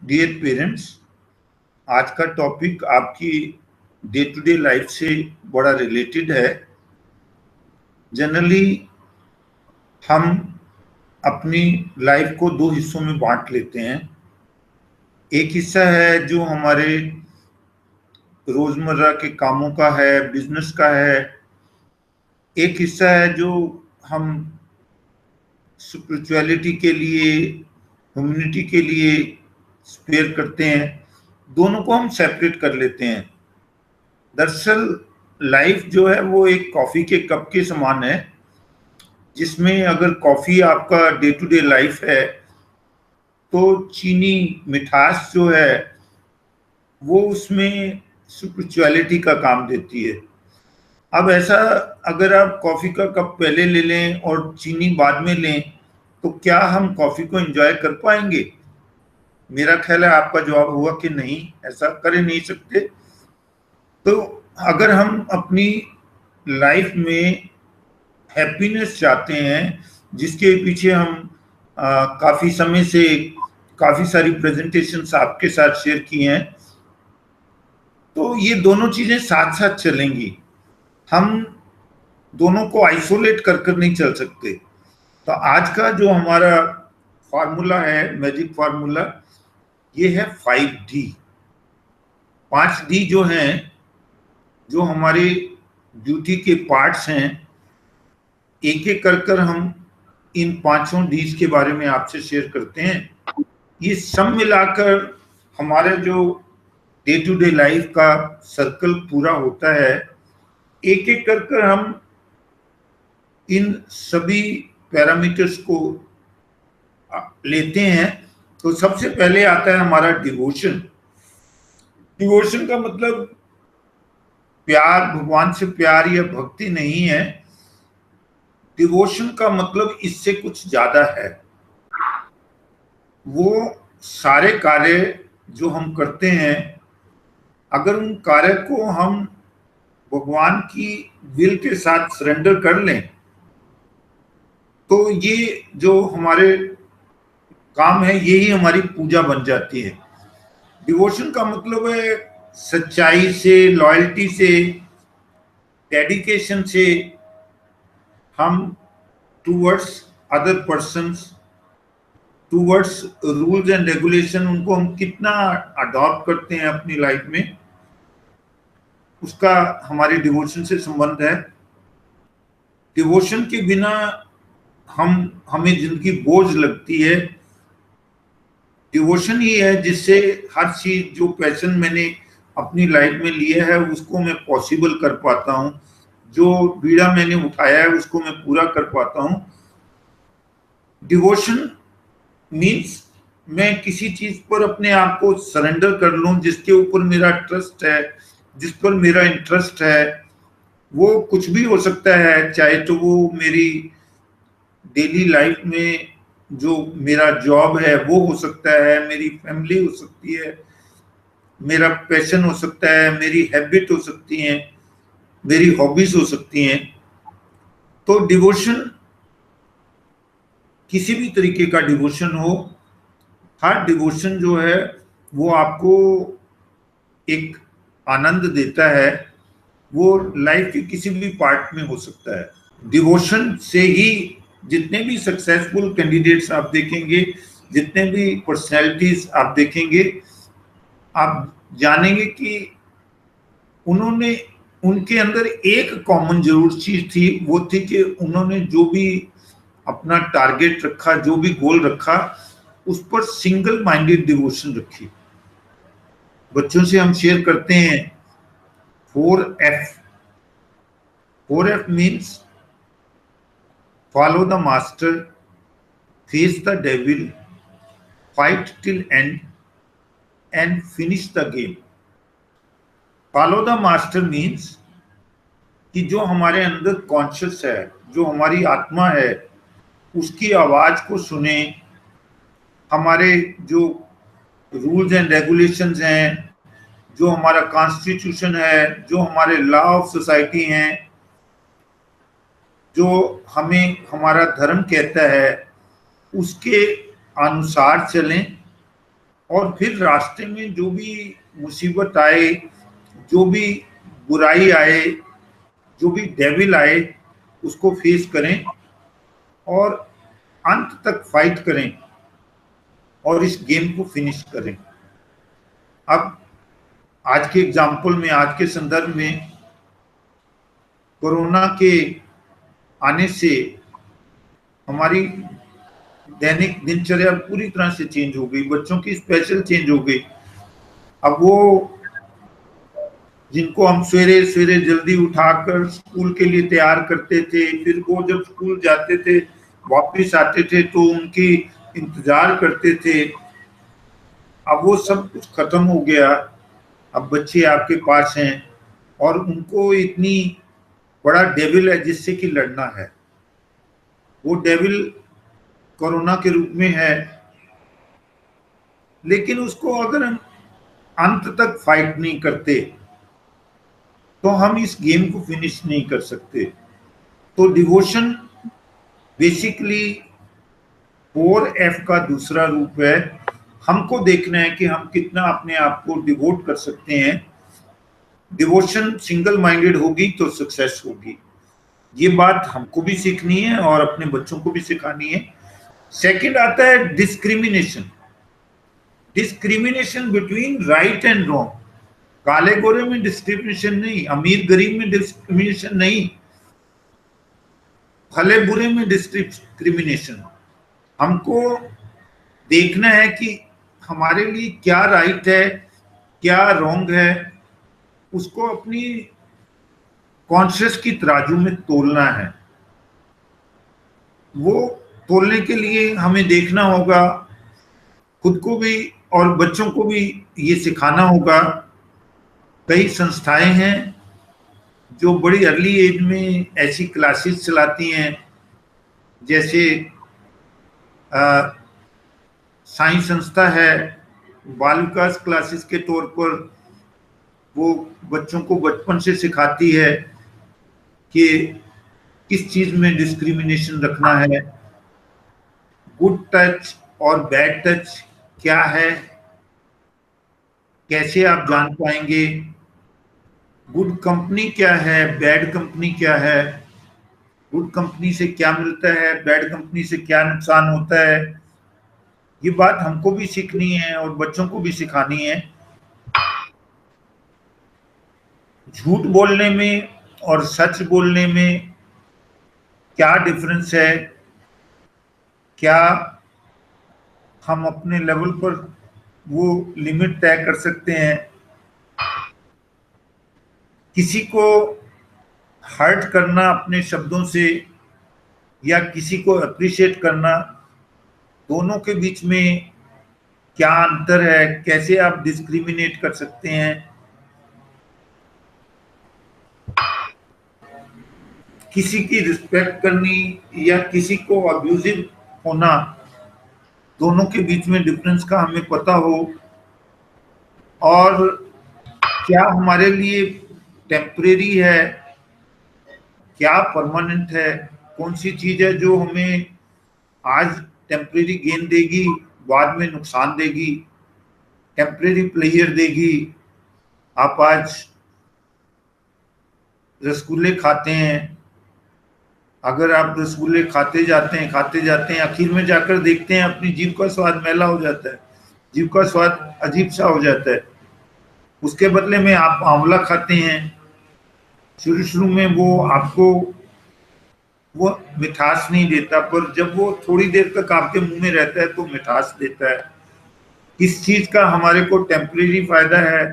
Dear parents, आज का topic आपकी डे टू डे लाइफ से बड़ा रिलेटेड है। जनरली हम अपनी लाइफ को दो हिस्सों में बांट लेते हैं। एक हिस्सा है जो हमारे रोजमर्रा के कामों का है, बिजनेस का है। एक हिस्सा है जो हम स्पिरिचुअलिटी के लिए, ह्यूमैनिटी के लिए स्पेयर करते हैं। दोनों को हम सेपरेट कर लेते हैं। दरअसल लाइफ जो है वो एक कॉफी के कप के समान है, जिसमें अगर कॉफी आपका डे टू डे लाइफ है तो चीनी मिठास जो है वो उसमें स्पिरिचुअलिटी का काम देती है। अब ऐसा, अगर आप कॉफी का कप पहले ले लें और चीनी बाद में लें तो क्या हम कॉफी को एंजॉय कर पाएंगे? मेरा ख्याल है आपका जवाब होगा कि नहीं, ऐसा कर ही नहीं सकते। तो अगर हम अपनी लाइफ में हैप्पीनेस चाहते हैं, जिसके पीछे हम काफ़ी समय से काफ़ी सारी प्रेजेंटेशंस आपके साथ शेयर की हैं, तो ये दोनों चीज़ें साथ साथ चलेंगी। हम दोनों को आइसोलेट कर कर नहीं चल सकते। तो आज का जो हमारा फार्मूला है, मैजिक फार्मूला, ये है 5D। 5D जो हैं, जो हमारे ब्यूटी के पार्ट्स हैं, एक एक कर कर हम इन पांचों डीज के बारे में आपसे शेयर करते हैं। ये सब मिलाकर हमारे जो डे टू डे लाइफ का सर्कल पूरा होता है। एक एक कर कर हम इन सभी पैरामीटर्स को लेते हैं। तो सबसे पहले आता है हमारा डिवोशन। डिवोशन का मतलब प्यार, भगवान से प्यार या भक्ति नहीं है। डिवोशन का मतलब इससे कुछ ज्यादा है। वो सारे कार्य जो हम करते हैं, अगर उन कार्य को हम भगवान की विल के साथ सरेंडर कर लें तो ये जो हमारे काम है, यही हमारी पूजा बन जाती है। डिवोशन का मतलब है सच्चाई से, लॉयल्टी से, डेडिकेशन से हम towards other persons, towards rules and regulation, उनको हम कितना अडॉप्ट करते हैं अपनी लाइफ में, उसका हमारे डिवोशन से संबंध है। डिवोशन के बिना हमें जिंदगी बोझ लगती है। डिवोशन ही है जिससे हर चीज, जो पैशन मैंने अपनी लाइफ में लिया है, उसको मैं पॉसिबल कर पाता हूँ। जो बीड़ा मैंने उठाया है उसको मैं पूरा कर पाता हूँ। डिवोशन मीन्स मैं किसी चीज पर अपने आप को सरेंडर कर लूं, जिसके ऊपर मेरा ट्रस्ट है, जिस पर मेरा इंटरेस्ट है। वो कुछ भी हो सकता है, चाहे तो वो मेरी डेली लाइफ में जो मेरा जॉब है वो हो सकता है, मेरी फैमिली हो सकती है, मेरा पैशन हो सकता है, मेरी हैबिट हो सकती हैं, मेरी हॉबीज हो सकती हैं। तो डिवोशन, किसी भी तरीके का डिवोशन हो, हर डिवोशन जो है वो आपको एक आनंद देता है। वो लाइफ के किसी भी पार्ट में हो सकता है। डिवोशन से ही जितने भी सक्सेसफुल कैंडिडेट्स आप देखेंगे, जितने भी पर्सनैलिटीज आप देखेंगे, आप जानेंगे कि उन्होंने, उनके अंदर एक कॉमन जरूर चीज थी। वो थी कि उन्होंने जो भी अपना टारगेट रखा, जो भी गोल रखा, उस पर सिंगल माइंडेड डिवोशन रखी। बच्चों से हम शेयर करते हैं 4F। 4F means follow the master, face the devil, fight till and, and finish the game. Follow the master means कि जो हमारे अंदर कॉन्शियस है, जो हमारी आत्मा है, उसकी आवाज को सुने। हमारे जो रूल्स एंड रेगुलेशंस हैं, जो हमारा कॉन्स्टिट्यूशन है, जो हमारे लॉ ऑफ सोसाइटी हैं, जो हमें हमारा धर्म कहता है, उसके अनुसार चलें। और फिर रास्ते में जो भी मुसीबत आए, जो भी बुराई आए, जो भी डेविल आए, उसको फेस करें और अंत तक फाइट करें और इस गेम को फिनिश करें। अब आज के एग्जाम्पल में, आज के संदर्भ में, कोरोना के आने से हमारी दैनिक दिनचर्या पूरी तरह से चेंज हो गई, बच्चों की स्पेशल चेंज हो गई। अब वो जिनको हम सवेरे सवेरे जल्दी उठाकर स्कूल के लिए तैयार करते थे, फिर वो जब स्कूल जाते थे, वापस आते थे तो उनकी इंतजार करते थे, अब वो सब कुछ खत्म हो गया। अब बच्चे आपके पास हैं और उनको इतनी बड़ा डेविल है जिससे कि लड़ना है। वो डेविल कोरोना के रूप में है, लेकिन उसको अगर हम अंत तक फाइट नहीं करते तो हम इस गेम को फिनिश नहीं कर सकते। तो डिवोशन बेसिकली 4F का दूसरा रूप है। हमको देखना है कि हम कितना अपने आप को डिवोट कर सकते हैं। डिवोशन सिंगल माइंडेड होगी तो सक्सेस होगी। ये बात हमको भी सीखनी है और अपने बच्चों को भी सिखानी है। सेकंड आता है discrimination. Discrimination between right and wrong. काले गोरे में डिस्क्रिमिनेशन नहीं, अमीर गरीब में डिस्क्रिमिनेशन नहीं, भले बुरे में डिस्क्रिमिनेशन। हमको देखना है कि हमारे लिए क्या राइट है, क्या रॉन्ग है, उसको अपनी कॉन्शियस की तराजू में तोलना है। वो तोलने के लिए हमें देखना होगा, खुद को भी और बच्चों को भी ये सिखाना होगा। कई संस्थाएं हैं जो बड़ी अर्ली एज में ऐसी क्लासेस चलाती हैं, जैसे साइंस संस्था है, बाल विकास क्लासेस के तौर पर वो बच्चों को बचपन से सिखाती है कि किस चीज में डिस्क्रिमिनेशन रखना है, गुड टच और बैड टच क्या है, कैसे आप जान पाएंगे, गुड कंपनी क्या है, बैड कंपनी क्या है, गुड कंपनी से क्या मिलता है, बैड कंपनी से क्या नुकसान होता है। ये बात हमको भी सीखनी है और बच्चों को भी सिखानी है। झूठ बोलने में और सच बोलने में क्या डिफरेंस है, क्या हम अपने लेवल पर वो लिमिट तय कर सकते हैं। किसी को हर्ट करना अपने शब्दों से या किसी को अप्रिशिएट करना, दोनों के बीच में क्या अंतर है, कैसे आप डिस्क्रिमिनेट कर सकते हैं। किसी की रिस्पेक्ट करनी या किसी को अब्यूजिव होना, दोनों के बीच में डिफरेंस का हमें पता हो, और क्या हमारे लिए टेम्परेरी है, क्या परमानेंट है, कौन सी चीज है जो हमें आज टेम्परेरी गेन देगी, बाद में नुकसान देगी, टेम्परेरी प्लेजर देगी। आप आज रसगुल्ले खाते हैं, अगर आप रसगुल्ले खाते जाते हैं आखिर में जाकर देखते हैं अपनी जीभ का स्वाद मैला हो जाता है, जीभ का स्वाद अजीब सा हो जाता है। उसके बदले में आप आंवला खाते हैं, शुरू शुरू में वो आपको वो मिठास नहीं देता, पर जब वो थोड़ी देर तक आपके मुंह में रहता है तो मिठास देता है। किस चीज का हमारे को टेम्परेरी फायदा है,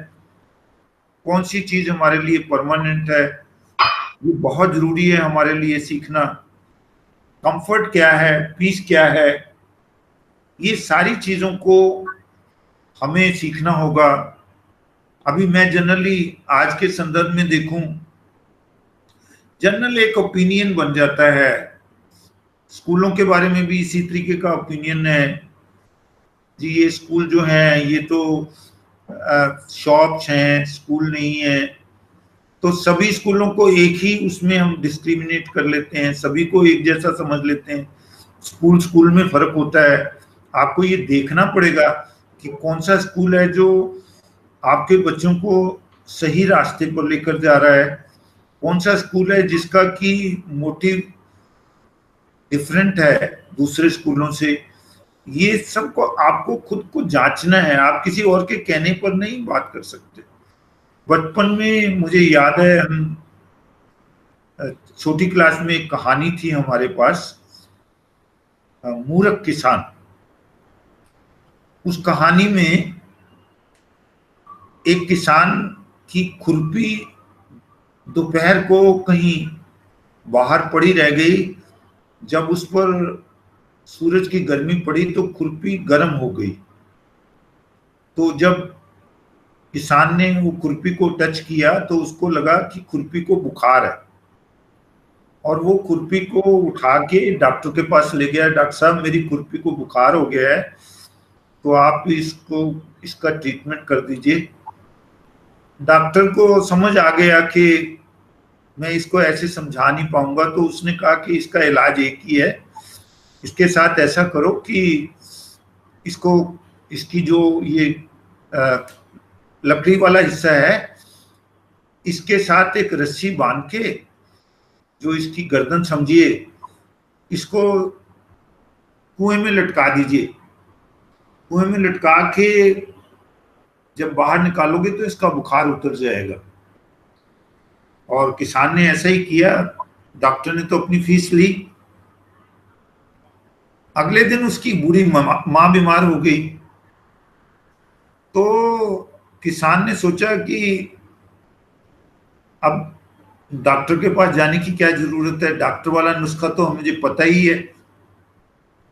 कौन सी चीज हमारे लिए परमानेंट है, ये बहुत जरूरी है हमारे लिए सीखना। कंफर्ट क्या है, पीस क्या है, ये सारी चीजों को हमें सीखना होगा। अभी मैं जनरली आज के संदर्भ में देखूं, जनरल एक ओपिनियन बन जाता है, स्कूलों के बारे में भी इसी तरीके का ओपिनियन है जी, ये स्कूल जो है ये तो शॉप्स हैं, स्कूल नहीं है। तो सभी स्कूलों को एक ही उसमें हम डिस्क्रिमिनेट कर लेते हैं, सभी को एक जैसा समझ लेते हैं। स्कूल स्कूल में फर्क होता है। आपको ये देखना पड़ेगा कि कौन सा स्कूल है जो आपके बच्चों को सही रास्ते पर लेकर जा रहा है, कौन सा स्कूल है जिसका की मोटिव डिफरेंट है दूसरे स्कूलों से। ये सबको आपको खुद को जांचना है, आप किसी और के कहने पर नहीं बात कर सकते। बचपन में मुझे याद है, हम छोटी क्लास में एक कहानी थी हमारे पास, मूर्ख किसान। उस कहानी में एक किसान की खुरपी दोपहर को कहीं बाहर पड़ी रह गई। जब उस पर सूरज की गर्मी पड़ी तो खुरपी गर्म हो गई। तो जब किसान ने वो खुरपी को टच किया तो उसको लगा कि खुरपी को बुखार है, और वो खुरपी को उठा के डॉक्टर के पास ले गया। डॉक्टर साहब, मेरी खुरपी को बुखार हो गया है, तो आप इसका ट्रीटमेंट कर दीजिए। डॉक्टर को समझ आ गया कि मैं इसको ऐसे समझा नहीं पाऊंगा, तो उसने कहा कि इसका इलाज एक ही है, इसके साथ ऐसा करो कि इसको, इसकी जो ये लकड़ी वाला हिस्सा है, इसके साथ एक रस्सी बांध के, जो इसकी गर्दन समझिए, इसको कुएं में लटका दीजिए। कुएं में लटका के जब बाहर निकालोगे तो इसका बुखार उतर जाएगा। और किसान ने ऐसा ही किया। डॉक्टर ने तो अपनी फीस ली। अगले दिन उसकी बूढ़ी माँ बीमार हो गई। तो किसान ने सोचा कि अब डॉक्टर के पास जाने की क्या जरूरत है, डॉक्टर वाला नुस्खा तो मुझे पता ही है।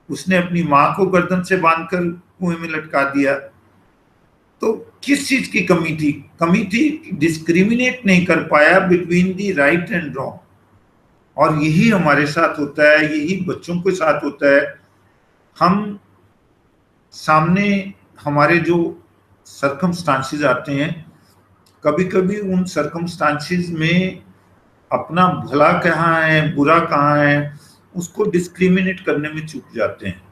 उसने अपनी माँ को गर्दन से बांधकर कुएं में लटका दिया। तो किस चीज की कमी थी? कमी थी डिस्क्रिमिनेट नहीं कर पाया between the right and wrong. और यही हमारे साथ होता है, यही बच्चों के साथ होता है। हम सामने हमारे जो सर्कमस्टांसेस आते हैं, कभी कभी उन सर्कमस्टांसेस में अपना भला कहाँ है, बुरा कहाँ है, उसको डिस्क्रिमिनेट करने में चूक जाते हैं।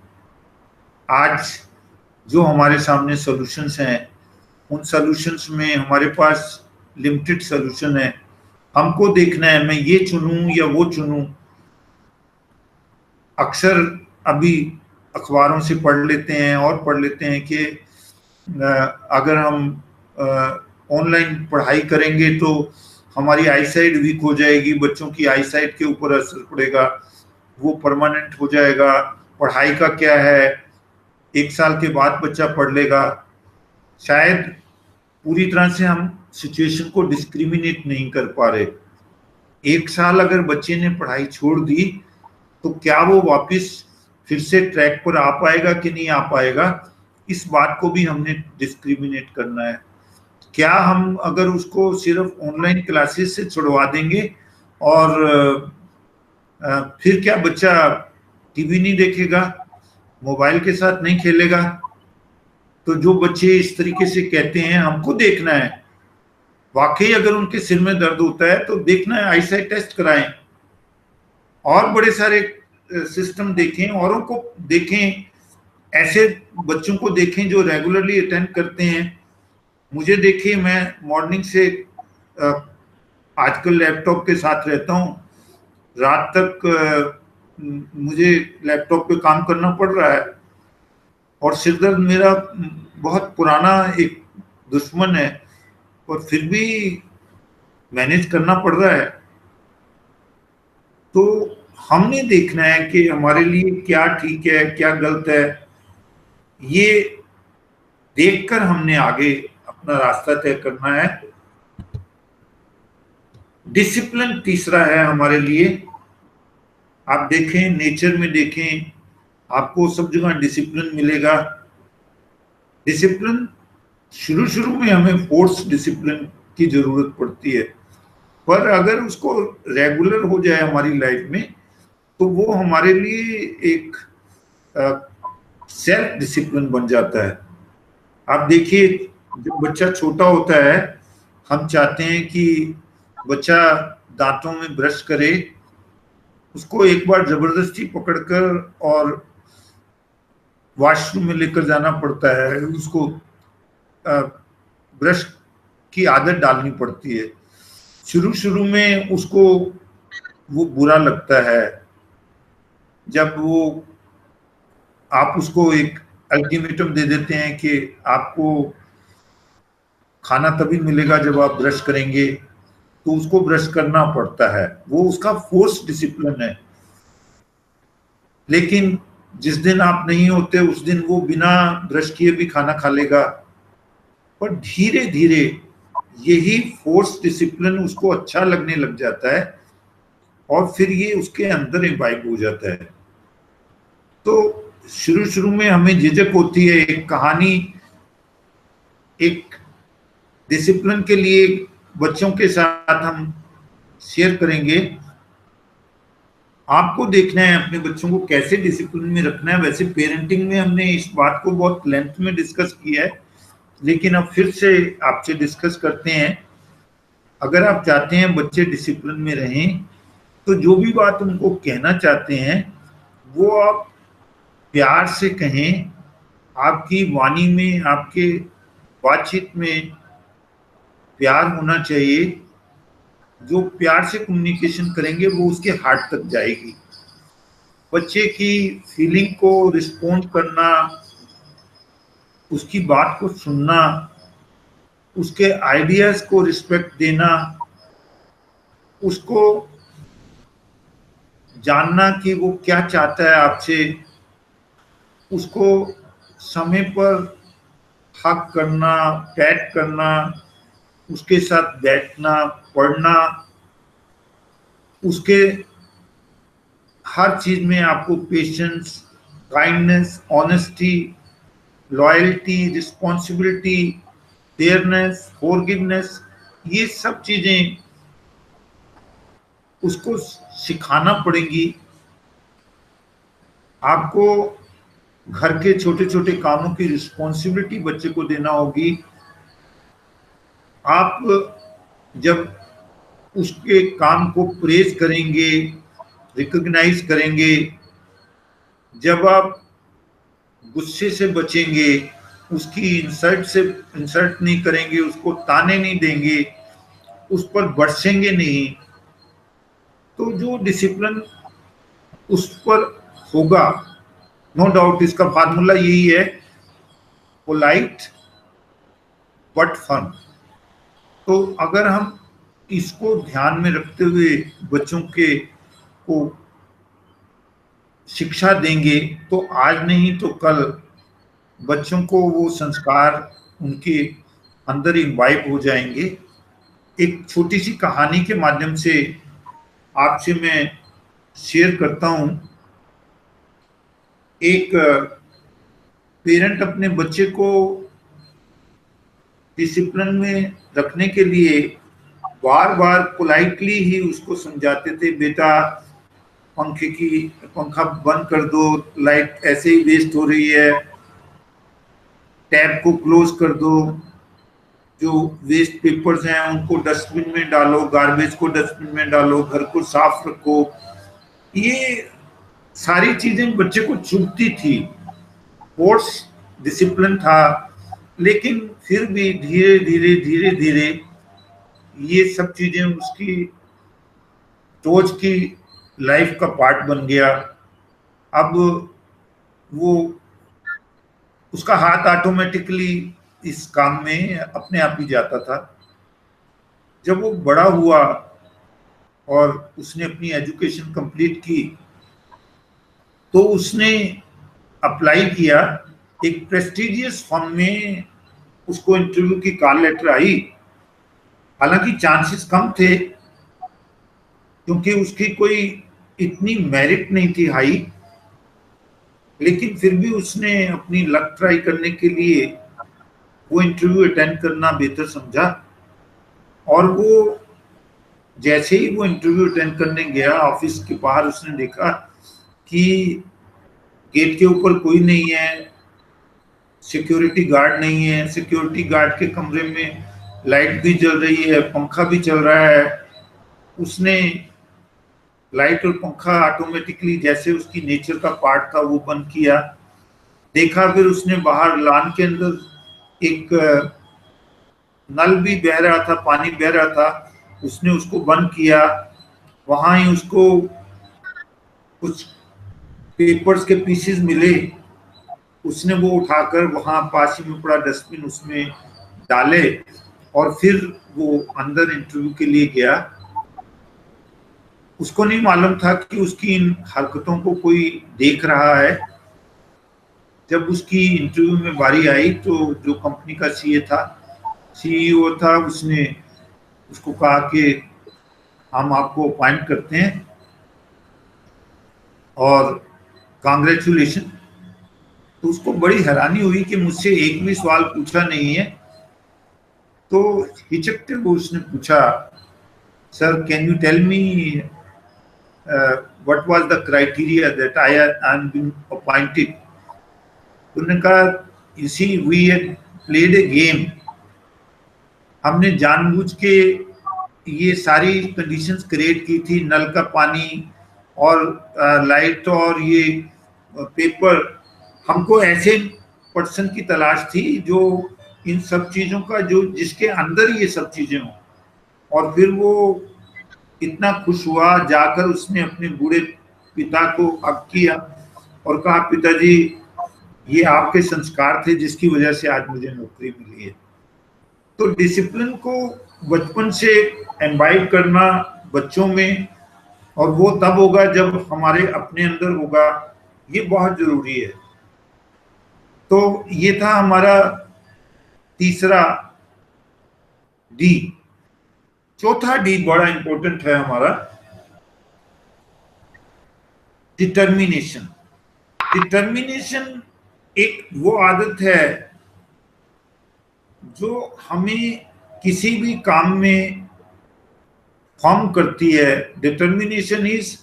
आज जो हमारे सामने सॉल्यूशंस हैं, उन सॉल्यूशंस में हमारे पास लिमिटेड सॉल्यूशन है। हमको देखना है मैं ये चुनूं या वो चुनूं। अक्सर अभी अखबारों से पढ़ लेते हैं और पढ़ लेते हैं कि अगर हम ऑनलाइन पढ़ाई करेंगे तो हमारी आईसाइट वीक हो जाएगी, बच्चों की आईसाइट के ऊपर असर पड़ेगा, वो परमानेंट हो जाएगा। पढ़ाई का क्या है, 1 साल के बाद बच्चा पढ़ लेगा। शायद पूरी तरह से हम सिचुएशन को डिस्क्रिमिनेट नहीं कर पा रहे। 1 साल अगर बच्चे ने पढ़ाई छोड़ दी तो क्या वो वापस फिर से ट्रैक पर आ पाएगा कि नहीं आ पाएगा, इस बात को भी हमने डिस्क्रिमिनेट करना है। क्या हम अगर उसको सिर्फ ऑनलाइन क्लासेस से छुड़वा देंगे और फिर क्या बच्चा टीवी नहीं देखेगा, मोबाइल के साथ नहीं खेलेगा? तो जो बच्चे इस तरीके से कहते हैं हमको देखना है, वाकई अगर उनके सिर में दर्द होता है तो देखना है, आईसाइट टेस्ट कराएं और बड़े सारे सिस्टम देखें, औरों को देखें, ऐसे बच्चों को देखें जो रेगुलरली अटेंड करते हैं। मुझे देखिए, मैं मॉर्निंग से आजकल लैपटॉप के साथ रहता हूँ, रात तक मुझे लैपटॉप पे काम करना पड़ रहा है, और सिरदर्द मेरा बहुत पुराना एक दुश्मन है, और फिर भी मैनेज करना पड़ रहा है। तो हमने देखना है कि हमारे लिए क्या ठीक है, क्या गलत है, ये देखकर हमने आगे अपना रास्ता तय करना है। डिसिप्लिन तीसरा है हमारे लिए। आप देखें, नेचर में देखें, आपको सब जगह डिसिप्लिन मिलेगा। डिसिप्लिन शुरू में हमें फोर्स डिसिप्लिन की जरूरत पड़ती है, पर अगर उसको रेगुलर हो जाए हमारी लाइफ में तो वो हमारे लिए एक सेल्फ डिसिप्लिन बन जाता है। आप देखिए, जब बच्चा छोटा होता है, हम चाहते हैं कि बच्चा दांतों में ब्रश करे, उसको एक बार जबरदस्ती पकड़कर और वॉशरूम में लेकर जाना पड़ता है, उसको ब्रश की आदत डालनी पड़ती है। शुरू शुरू में उसको वो बुरा लगता है जब वो आप उसको एक अल्टीमेटम दे देते हैं कि आपको खाना तभी मिलेगा जब आप ब्रश करेंगे, तो उसको ब्रश करना पड़ता है। वो उसका फोर्स डिसिप्लिन है। लेकिन जिस दिन आप नहीं होते उस दिन वो बिना ब्रश किए भी खाना खा लेगा। पर धीरे धीरे यही फोर्स डिसिप्लिन उसको अच्छा लगने लग जाता है और फिर ये उसके अंदर इम्बाइब हो जाता है। तो शुरू शुरू में हमें झिझक होती है। एक कहानी एक डिसिप्लिन के लिए बच्चों के साथ हम शेयर करेंगे। आपको देखना है अपने बच्चों को कैसे डिसिप्लिन में रखना है। वैसे पेरेंटिंग में हमने इस बात को बहुत लेंथ में डिस्कस किया है, लेकिन अब फिर से आपसे डिस्कस करते हैं। अगर आप चाहते हैं बच्चे डिसिप्लिन में रहें, तो जो भी बात उनको कहना चाहते हैं वो आप प्यार से कहें। आपकी वाणी में, आपके बातचीत में प्यार होना चाहिए। जो प्यार से कम्युनिकेशन करेंगे वो उसके हार्ट तक जाएगी। बच्चे की फीलिंग को रिस्पॉन्ड करना, उसकी बात को सुनना, उसके आइडियाज को रिस्पेक्ट देना, उसको जानना कि वो क्या चाहता है आपसे, उसको समय पर हक करना, पैट करना, उसके साथ बैठना, पढ़ना, उसके हर चीज में आपको patience, kindness, honesty, loyalty, responsibility, fairness, forgiveness, ये सब चीजें उसको सिखाना पड़ेगी। आपको घर के छोटे छोटे कामों की रिस्पॉन्सिबिलिटी बच्चे को देना होगी। आप जब उसके काम को प्रेज करेंगे, रिकॉग्नाइज करेंगे, जब आप गुस्से से बचेंगे, उसकी इंसल्ट नहीं करेंगे, उसको ताने नहीं देंगे, उस पर बरसेंगे नहीं, तो जो डिसिप्लिन उस पर होगा, नो डाउट इसका फार्मूला यही है, पोलाइट बट फन। तो अगर हम इसको ध्यान में रखते हुए बच्चों के को शिक्षा देंगे, तो आज नहीं तो कल बच्चों को वो संस्कार उनके अंदर इम्बाइब हो जाएंगे। एक छोटी सी कहानी के माध्यम से आपसे मैं शेयर करता हूं। एक पेरेंट अपने बच्चे को डिसिप्लिन में रखने के लिए बार बार पोलाइटली ही उसको समझाते थे, बेटा पंखा बंद कर दो, लाइट ऐसे ही वेस्ट हो रही है, टैप को क्लोज कर दो, जो वेस्ट पेपर्स हैं उनको डस्टबिन में डालो, गार्बेज को डस्टबिन में डालो, घर को साफ रखो। ये सारी चीजें बच्चे को चुभती थी, फोर्स डिसिप्लिन था, लेकिन फिर भी धीरे धीरे धीरे धीरे ये सब चीजें उसकी रोज की लाइफ का पार्ट बन गया। अब वो उसका हाथ ऑटोमेटिकली इस काम में अपने आप ही जाता था। जब वो बड़ा हुआ और उसने अपनी एजुकेशन कंप्लीट की, तो उसने अप्लाई किया एक प्रेस्टिजियस फर्म में। उसको इंटरव्यू की कॉल लेटर आई। हालांकि चांसेस कम थे क्योंकि उसकी कोई इतनी मेरिट नहीं थी हाई, लेकिन फिर भी उसने अपनी लक ट्राई करने के लिए वो इंटरव्यू अटेंड करना बेहतर समझा। और वो जैसे ही वो इंटरव्यू अटेंड करने गया, ऑफिस के बाहर उसने देखा कि गेट के ऊपर कोई नहीं है, सिक्योरिटी गार्ड नहीं है, सिक्योरिटी गार्ड के कमरे में लाइट भी जल रही है, पंखा भी चल रहा है। उसने लाइट और पंखा ऑटोमेटिकली, जैसे उसकी नेचर का पार्ट था, वो बंद किया देखा, फिर उसने बाहर लॉन के अंदर एक नल भी बह रहा था, पानी बह रहा था, उसने उसको बंद किया। वहां ही उसको कुछ पेपर्स के पीसेस मिले, उसने वो उठाकर वहां पास ही में पड़ा डस्टबिन उसमें डाले और फिर वो अंदर इंटरव्यू के लिए गया। उसको नहीं मालूम था कि उसकी इन हरकतों को कोई देख रहा है। जब उसकी इंटरव्यू में बारी आई तो जो कंपनी का सीईओ था, उसने उसको कहा कि हम आपको अपॉइंट करते हैं और कांग्रेचुलेशन। तो उसको बड़ी हैरानी हुई कि मुझसे एक भी सवाल पूछा नहीं है। तो हिचकते हुए उसने पूछा, sir can you tell me what was the criteria that I am being appointed. उन्होंने कहा, you see we had played a game. हमने जानबूझ के ये सारी कंडीशंस क्रिएट की थी, नल का पानी और लाइट और ये पेपर। हमको ऐसे पर्सन की तलाश थी जो इन सब चीजों का, जो जिसके अंदर ये सब चीजें हों। और फिर वो इतना खुश हुआ, जाकर उसने अपने बूढ़े पिता को हक किया और कहा, पिताजी ये आपके संस्कार थे जिसकी वजह से आज मुझे नौकरी मिली है। तो डिसिप्लिन को बचपन से एम्बाइब करना बच्चों में, और वो तब होगा जब हमारे अपने अंदर होगा, ये बहुत जरूरी है। तो ये था हमारा तीसरा डी। चौथा डी बड़ा इंपॉर्टेंट है हमारा, डिटर्मिनेशन। डिटर्मिनेशन एक वो आदत है जो हमें किसी भी काम में फॉर्म करती है। डिटर्मिनेशन इज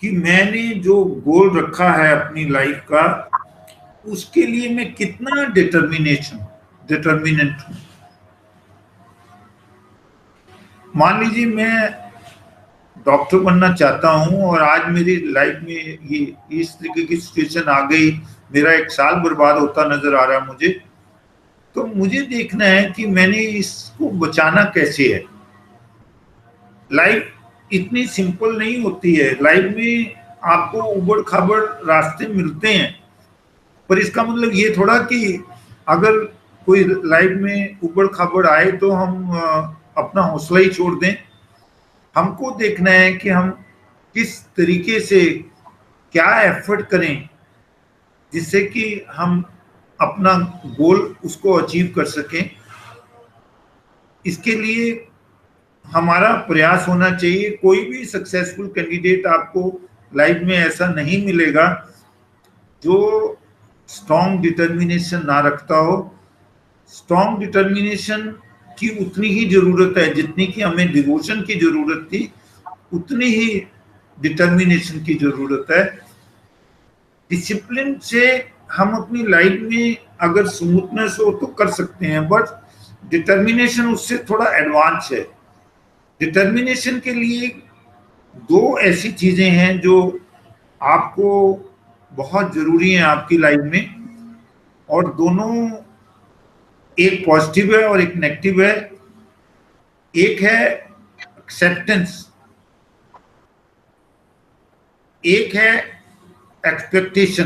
कि मैंने जो गोल रखा है अपनी लाइफ का, उसके लिए मैं कितना डिटर्मिनेंट हूं। मान लीजिए मैं डॉक्टर बनना चाहता हूं और आज मेरी लाइफ में ये इस तरीके की सिचुएशन आ गई, मेरा एक साल बर्बाद होता नजर आ रहा है मुझे। तो मुझे देखना है कि मैंने इसको बचाना कैसे है। लाइफ इतनी सिंपल नहीं होती है। लाइफ में आपको उबड़ खाबड़ रास्ते मिलते हैं, पर इसका मतलब ये थोड़ा कि अगर कोई लाइफ में उबड़ खाबड़ आए तो हम अपना हौसला ही छोड़ दें। हमको देखना है कि हम किस तरीके से क्या एफर्ट करें जिससे कि हम अपना गोल उसको अचीव कर सकें। इसके लिए हमारा प्रयास होना चाहिए। कोई भी सक्सेसफुल कैंडिडेट आपको लाइफ में ऐसा नहीं मिलेगा जो स्ट्रॉन्ग डिटर्मिनेशन ना रखता हो। स्ट्रॉन्ग डिटर्मिनेशन की उतनी ही जरूरत है जितनी कि हमें डिवोशन की जरूरत थी, उतनी ही डिटर्मिनेशन की जरूरत है। डिसिप्लिन से हम अपनी लाइफ में अगर स्मूथनेस हो तो कर सकते हैं, बट डिटर्मिनेशन उससे थोड़ा एडवांस है। डिटर्मिनेशन के लिए दो ऐसी चीजें हैं जो आपको बहुत जरूरी हैं आपकी लाइफ में, और दोनों एक पॉजिटिव है और एक नेगेटिव है। एक है एक्सेप्टेंस, एक है एक्सपेक्टेशन।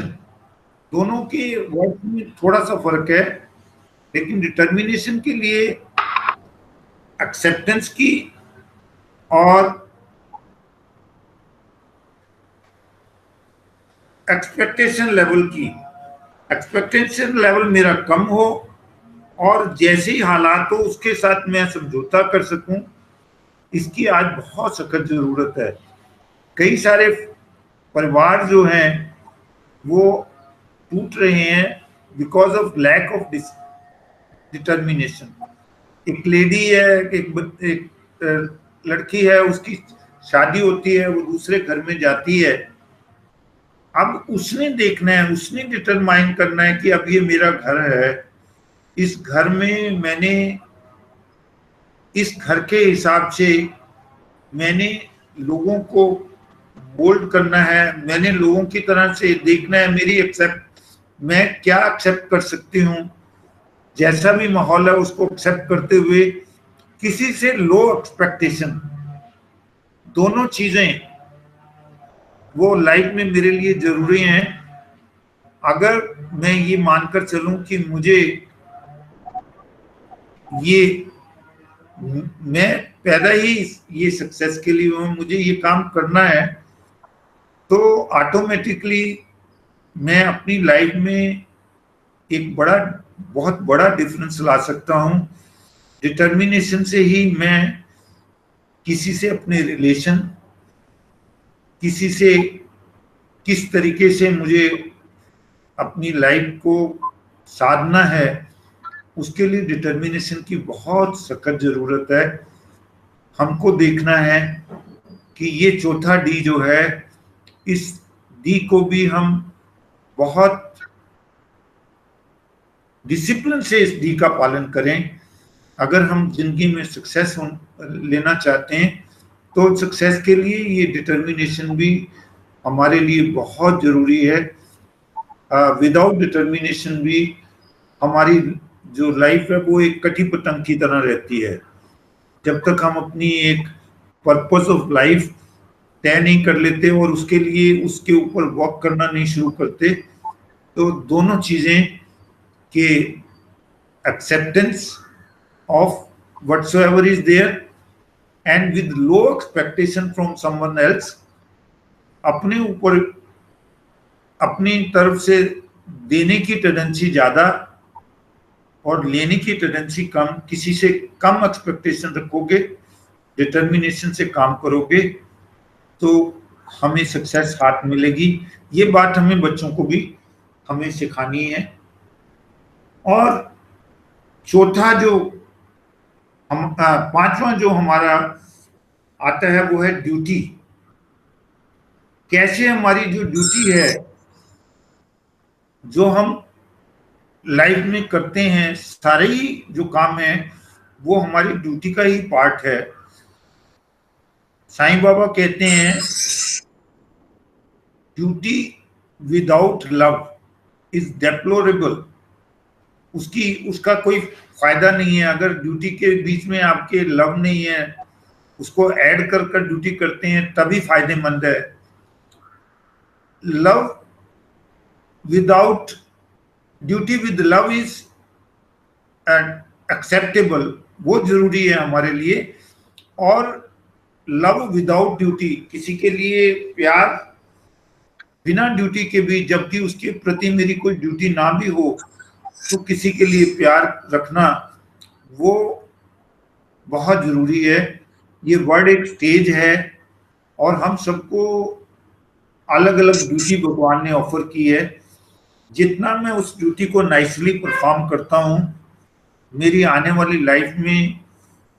दोनों के वर्ड में थोड़ा सा फर्क है, लेकिन डिटर्मिनेशन के लिए एक्सेप्टेंस की और एक्सपेक्टेशन लेवल मेरा कम हो और जैसे ही हालात हो उसके साथ मैं समझौता कर सकूं, इसकी आज बहुत सख्त जरूरत है। कई सारे परिवार जो हैं वो टूट रहे हैं because of lack of determination. एक लेडी है, एक लड़की है, उसकी शादी होती है, वो दूसरे घर में जाती है। अब उसने देखना है, उसने डिटरमाइन करना है कि अब ये मेरा घर है, इस घर में मैंने इस घर के हिसाब से मैंने लोगों को मोल्ड करना है, मैंने लोगों की तरह से देखना है। मेरी मैं क्या एक्सेप्ट कर सकती हूँ, जैसा भी माहौल है उसको एक्सेप्ट करते हुए किसी से लो एक्सपेक्टेशन, दोनों चीजें वो लाइफ में मेरे लिए जरूरी हैं। अगर मैं ये मानकर चलूं कि मुझे ये मैं पैदा ही ये सक्सेस के लिए हूं, मुझे ये काम करना है, तो ऑटोमेटिकली मैं अपनी लाइफ में एक बहुत बड़ा डिफरेंस ला सकता हूं। डिटर्मिनेशन से ही मैं किसी से अपने रिलेशन, किसी से किस तरीके से मुझे अपनी लाइफ को साधना है, उसके लिए डिटर्मिनेशन की बहुत सख्त जरूरत है। हमको देखना है कि ये चौथा डी जो है, इस डी को भी हम बहुत डिसिप्लिन से इस डी का पालन करें। अगर हम जिंदगी में सक्सेस लेना चाहते हैं तो सक्सेस के लिए ये डिटर्मिनेशन भी हमारे लिए बहुत जरूरी है। विदाउट डिटर्मिनेशन भी हमारी जो लाइफ है वो एक कटी पतंग की तरह रहती है। जब तक हम अपनी एक पर्पस ऑफ लाइफ तय नहीं कर लेते और उसके लिए उसके ऊपर वर्क करना नहीं शुरू करते, तो दोनों चीजें के acceptance of whatsoever is there and with low expectation from someone else, अपने ऊपर अपनी तरफ से देने की टेंडेंसी ज्यादा और लेने की टेंडेंसी कम, किसी से कम एक्सपेक्टेशन रखोगे, डिटर्मिनेशन से काम करोगे, तो हमें सक्सेस हाथ मिलेगी। ये बात हमें बच्चों को भी हमें सिखानी है। और चौथा जो हम पांचवा जो हमारा आता है वो है ड्यूटी। कैसे हमारी जो ड्यूटी है, जो हम लाइफ में करते हैं, सारे ही जो काम है वो हमारी ड्यूटी का ही पार्ट है। साईं बाबा कहते हैं duty without love is deplorable. उसका कोई फायदा नहीं है। अगर ड्यूटी के बीच में आपके लव नहीं है, उसको ऐड कर कर ड्यूटी करते हैं तभी फायदेमंद है। Love without duty with love is acceptable, वो जरूरी है हमारे लिए। और लव विदाउट ड्यूटी, किसी के लिए प्यार बिना ड्यूटी के भी, जबकि उसके प्रति मेरी कोई ड्यूटी ना भी हो, तो किसी के लिए प्यार रखना वो बहुत जरूरी है। ये वर्ल्ड एक स्टेज है और हम सबको अलग अलग ड्यूटी भगवान ने ऑफर की है। जितना मैं उस ड्यूटी को नाइसली परफॉर्म करता हूँ, मेरी आने वाली लाइफ में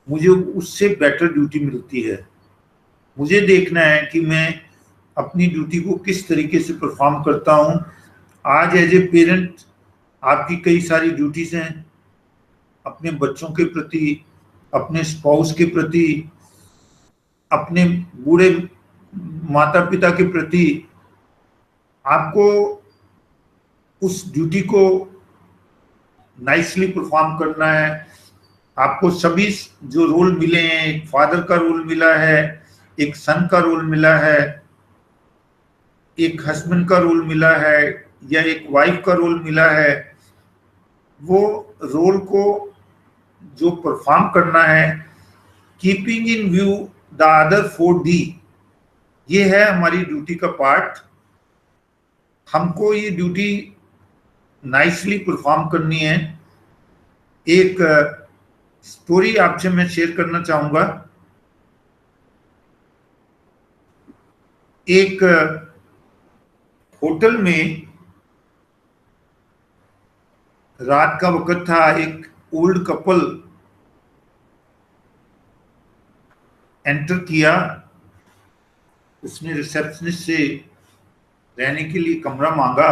मुझे उससे बेटर ड्यूटी मिलती है। मुझे देखना है कि मैं अपनी ड्यूटी को किस तरीके से परफॉर्म करता हूँ। आज एज ए पेरेंट आपकी कई सारी ड्यूटीज हैं, अपने बच्चों के प्रति, अपने स्पाउस के प्रति, अपने बूढ़े माता पिता के प्रति। आपको उस ड्यूटी को नाइसली परफॉर्म करना है। आपको सभी जो रोल मिले हैं, एक फादर का रोल मिला है, एक सन का रोल मिला है, एक हस्बैंड का रोल मिला है, या एक वाइफ का रोल मिला है, वो रोल को जो परफॉर्म करना है, keeping in view the other 4D, ये है हमारी ड्यूटी का पार्ट। हमको ये ड्यूटी नाइसली परफॉर्म करनी है। एक स्टोरी आपसे मैं शेयर करना चाहूंगा। एक होटल में रात का वक्त था। एक ओल्ड कपल एंटर किया। उसने रिसेप्शनिस्ट से रहने के लिए कमरा मांगा।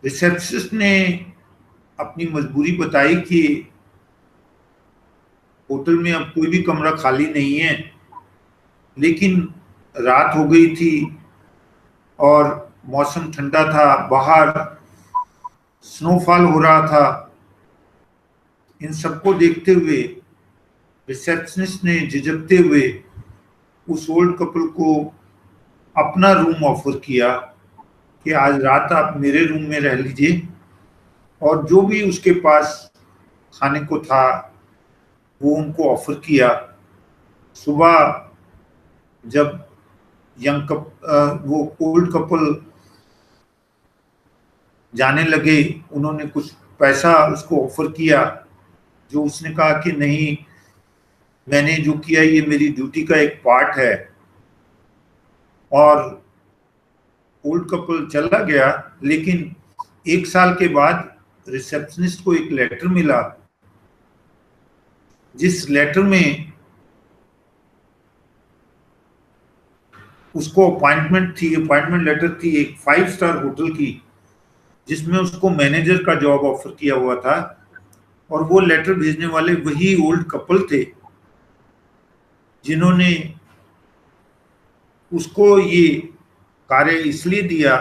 रिसेप्शनिस्ट ने अपनी मजबूरी बताई कि होटल में अब कोई भी कमरा खाली नहीं है, लेकिन रात हो गई थी और मौसम ठंडा था, बाहर स्नोफॉल हो रहा था। इन सबको देखते हुए रिसेप्शनिस्ट ने झिझकते हुए उस ओल्ड कपल को अपना रूम ऑफर किया कि आज रात आप मेरे रूम में रह लीजिए, और जो भी उसके पास खाने को था वो उनको ऑफर किया। सुबह जब वो ओल्ड कपल जाने लगे, उन्होंने कुछ पैसा उसको ऑफर किया, जो उसने कहा कि नहीं, मैंने जो किया ये मेरी ड्यूटी का एक पार्ट है। और ओल्ड कपल चला गया। लेकिन 1 साल के बाद रिसेप्शनिस्ट को एक लेटर मिला, जिस लेटर में उसको अपॉइंटमेंट लेटर थी एक 5 स्टार होटल की, जिसमें उसको मैनेजर का जॉब ऑफर किया हुआ था। और वो लेटर भेजने वाले वही ओल्ड कपल थे जिन्होंने उसको ये कार्य इसलिए दिया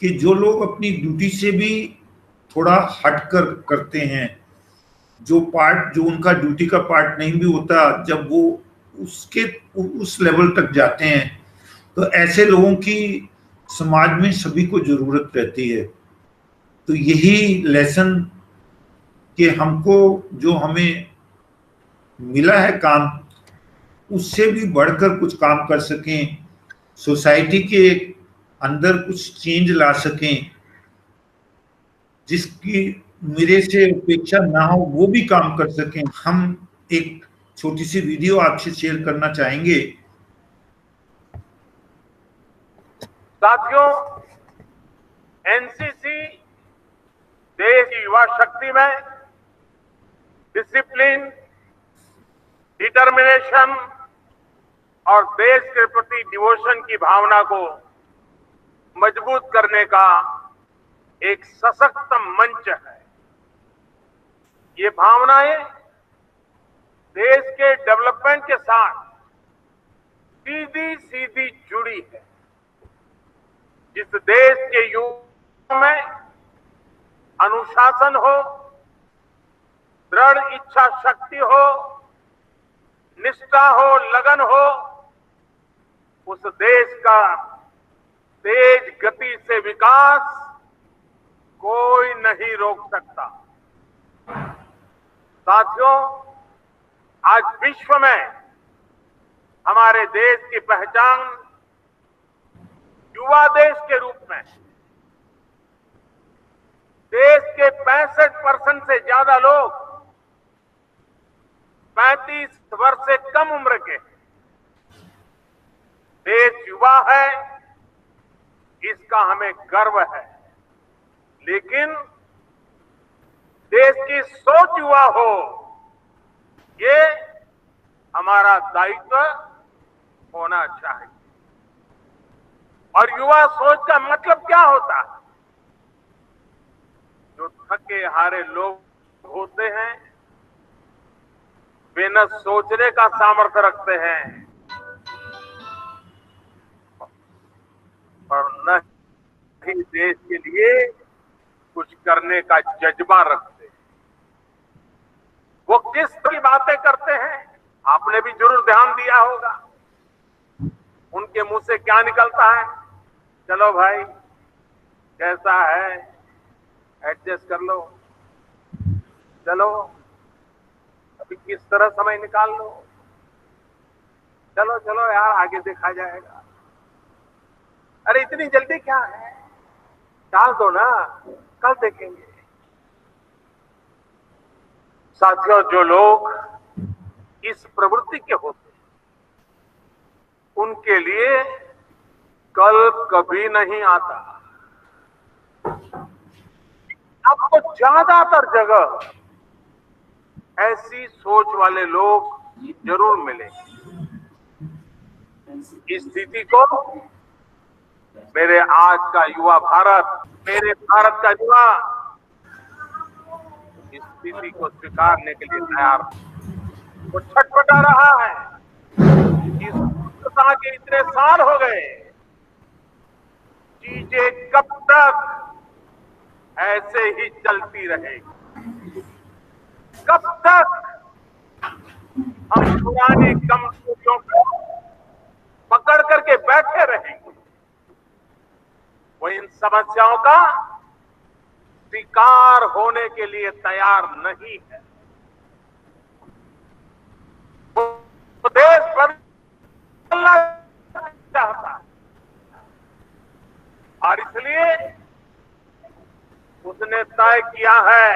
कि जो लोग अपनी ड्यूटी से भी थोड़ा हटकर करते हैं, जो उनका ड्यूटी का पार्ट नहीं भी होता, जब वो उस लेवल तक जाते हैं, तो ऐसे लोगों की समाज में सभी को जरूरत रहती है। तो यही लेसन कि हमको जो हमें मिला है काम, उससे भी बढ़कर कुछ काम कर सकें, सोसाइटी के अंदर कुछ चेंज ला सकें, जिसकी मेरे से अपेक्षा ना हो वो भी काम कर सकें। हम एक छोटी सी वीडियो आपसे शेयर करना चाहेंगे। साथियों, एनसीसी देश की युवा शक्ति में डिसिप्लिन, डिटर्मिनेशन और देश के प्रति डिवोशन की भावना को मजबूत करने का एक सशक्त मंच है। ये भावनाएं देश के डेवलपमेंट के साथ सीधी सीधी जुड़ी है। जिस देश के युवाओं में अनुशासन हो, दृढ़ इच्छा शक्ति हो, निष्ठा हो, लगन हो, उस देश का तेज गति से विकास कोई नहीं रोक सकता। साथियों, आज विश्व में हमारे देश की पहचान युवा देश के रूप में, देश के 65% से ज्यादा लोग 35 वर्ष से कम उम्र के। देश युवा है, इसका हमें गर्व है, लेकिन देश की सोच युवा हो, ये हमारा दायित्व होना चाहिए। और युवा सोच का मतलब क्या होता है? जो थके हारे लोग होते हैं, वे न सोचने का सामर्थ्य रखते हैं और न ही देश के लिए कुछ करने का जज्बा रखते हैं। वो किस तरह की बातें करते हैं, आपने भी जरूर ध्यान दिया होगा। उनके मुंह से क्या निकलता है? चलो भाई, कैसा है, एडजस्ट कर लो, चलो अभी किस तरह समय निकाल लो, चलो चलो यार आगे देखा जाएगा। अरे इतनी जल्दी क्या है, टाल दो ना, कल देखेंगे। साथियों, जो लोग इस प्रवृत्ति के होते हैं, उनके लिए कल कभी नहीं आता। आपको ज्यादातर जगह ऐसी सोच वाले लोग जरूर मिलेंगे। इस स्थिति को मेरे आज का युवा भारत, मेरे भारत का युवा इस स्थिति को स्वीकारने के लिए तैयार है। वो छटपटा रहा है। इस के इतने साल हो गए, चीजें कब तक ऐसे ही चलती रहेगी? कब तक हम पुरानी कमजोरियों को पकड़ करके बैठे रहेंगे? वो इन समस्याओं का शिकार होने के लिए तैयार नहीं है। वो देश बदलना चाहता है और इसलिए उसने तय किया है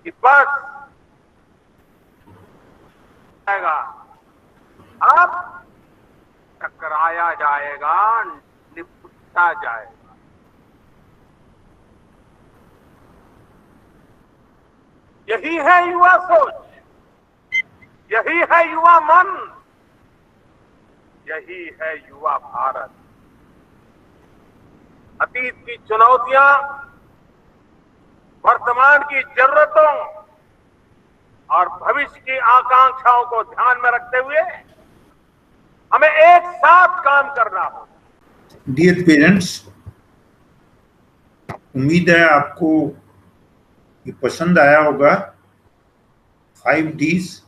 कि बस आएगा, अब टकराया जाएगा, निपटा जाएगा। यही है युवा सोच, यही है युवा मन, यही है युवा भारत। अतीत की चुनौतियां वर्तमान की जरूरतों और भविष्य की आकांक्षाओं को ध्यान में रखते हुए हमें एक साथ काम करना होगा। डियर पेरेंट्स, उम्मीद है आपको ये पसंद आया होगा। 5 Ds